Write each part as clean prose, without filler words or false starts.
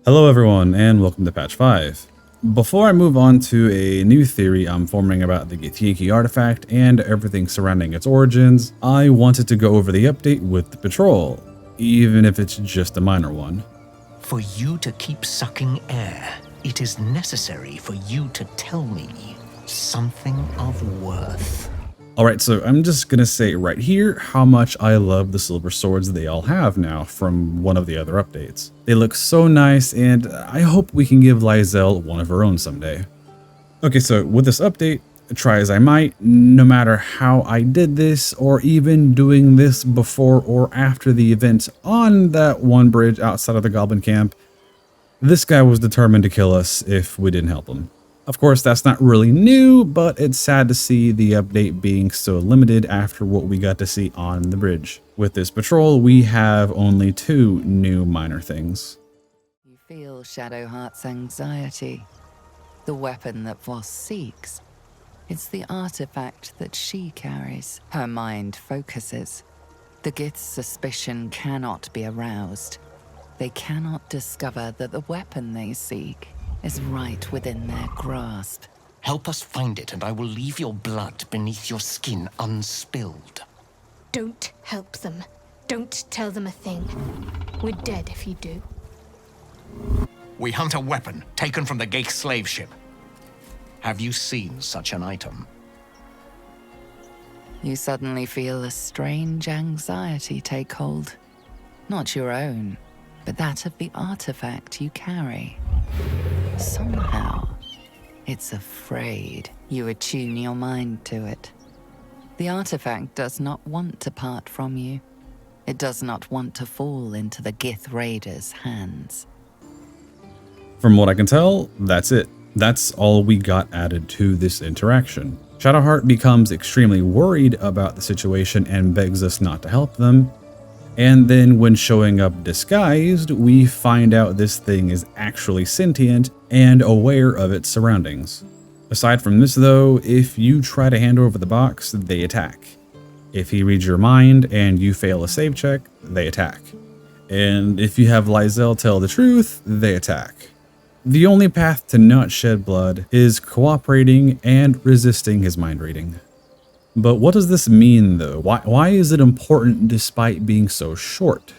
Hello everyone and welcome to patch 5. Before I move on to a new theory I'm forming about the Githyanki artifact and everything surrounding its origins, I wanted to go over the update with the patrol, even if it's just a minor one. For you to keep sucking air, it is necessary for you to tell me something of worth. Alright, so I'm just gonna say right here how much I love the silver swords they all have now from one of the other updates. They look so nice and I hope we can give lae'zel one of her own someday. Okay, so with this update, try as I might, no matter how I did this or even doing this before or after the event on that one bridge outside of the goblin camp, this guy was determined to kill us if we didn't help him. Of course, that's not really new, but it's sad to see the update being so limited after what we got to see on the bridge. With this patrol, we have only 2 new minor things. You feel Shadowheart's anxiety, the weapon that Voss seeks. It's the artifact that she carries. Her mind focuses. The Gith's suspicion cannot be aroused. They cannot discover that the weapon they seek is right within their grasp. Help us find it, and I will leave your blood beneath your skin unspilled. Don't help them. Don't tell them a thing. We're dead if you do. We hunt a weapon taken from the Ghaik slave ship. Have you seen such an item? You suddenly feel a strange anxiety take hold. Not your own, but that of the artifact you carry. Somehow, it's afraid. You attune your mind to it. The artifact does not want to part from you. It does not want to fall into the Gith Raiders' hands. From what I can tell, that's it. That's all we got added to this interaction. Shadowheart becomes extremely worried about the situation and begs us not to help them. And then when showing up disguised, we find out this thing is actually sentient and aware of its surroundings. Aside from this though, if you try to hand over the box, they attack. If he reads your mind and you fail a save check, they attack. And if you have lae'zel tell the truth, they attack. The only path to not shed blood is cooperating and resisting his mind reading. But what does this mean though? Why is it important despite being so short?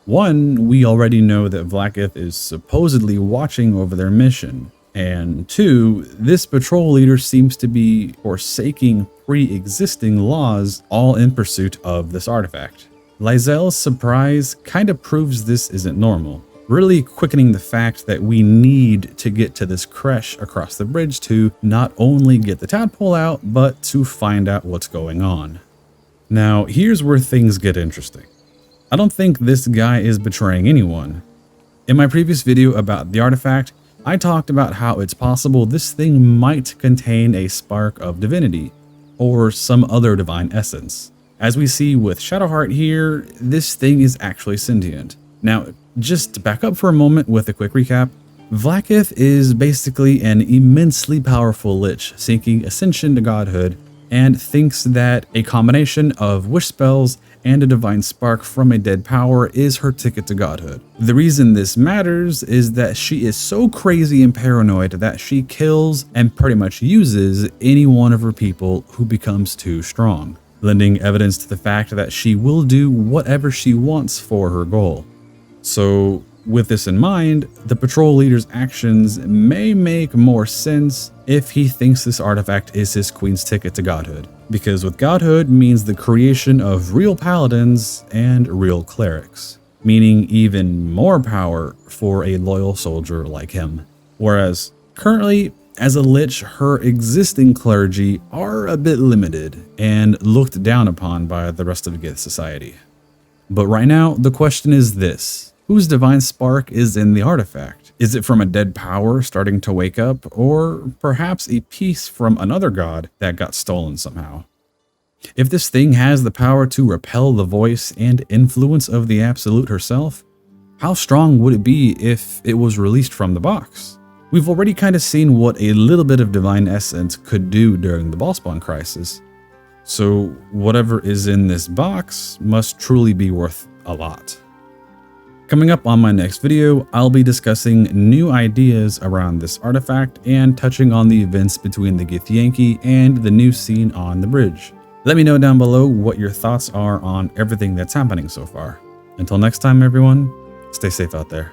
One, we already know that Vlaakith is supposedly watching over their mission. And 2, this patrol leader seems to be forsaking pre-existing laws all in pursuit of this artifact. lae'zel's surprise kind of proves this isn't normal, really quickening the fact that we need to get to this creche across the bridge to not only get the tadpole out, but to find out what's going on. Now, here's where things get interesting. I don't think this guy is betraying anyone. In my previous video about the artifact, I talked about how it's possible this thing might contain a spark of divinity, or some other divine essence. As we see with Shadowheart here, this thing is actually sentient. Now, just to back up for a moment with a quick recap, Vlaakith is basically an immensely powerful lich seeking ascension to godhood and thinks that a combination of wish spells and a divine spark from a dead power is her ticket to godhood. The reason this matters is that she is so crazy and paranoid that she kills and pretty much uses any one of her people who becomes too strong, lending evidence to the fact that she will do whatever she wants for her goal. So with this in mind, the patrol leader's actions may make more sense if he thinks this artifact is his queen's ticket to godhood, because with godhood means the creation of real paladins and real clerics, meaning even more power for a loyal soldier like him. Whereas currently, as a lich, her existing clergy are a bit limited and looked down upon by the rest of Gith society. But right now, the question is this. Whose divine spark is in the artifact? Is it from a dead power starting to wake up, or perhaps a piece from another god that got stolen somehow? If this thing has the power to repel the voice and influence of the Absolute herself, how strong would it be if it was released from the box? We've already kind of seen what a little bit of divine essence could do during the ball spawn crisis, so whatever is in this box must truly be worth a lot. Coming up on my next video, I'll be discussing new ideas around this artifact and touching on the events between the Githyanki and the new scene on the bridge. Let me know down below what your thoughts are on everything that's happening so far. Until next time, everyone, stay safe out there.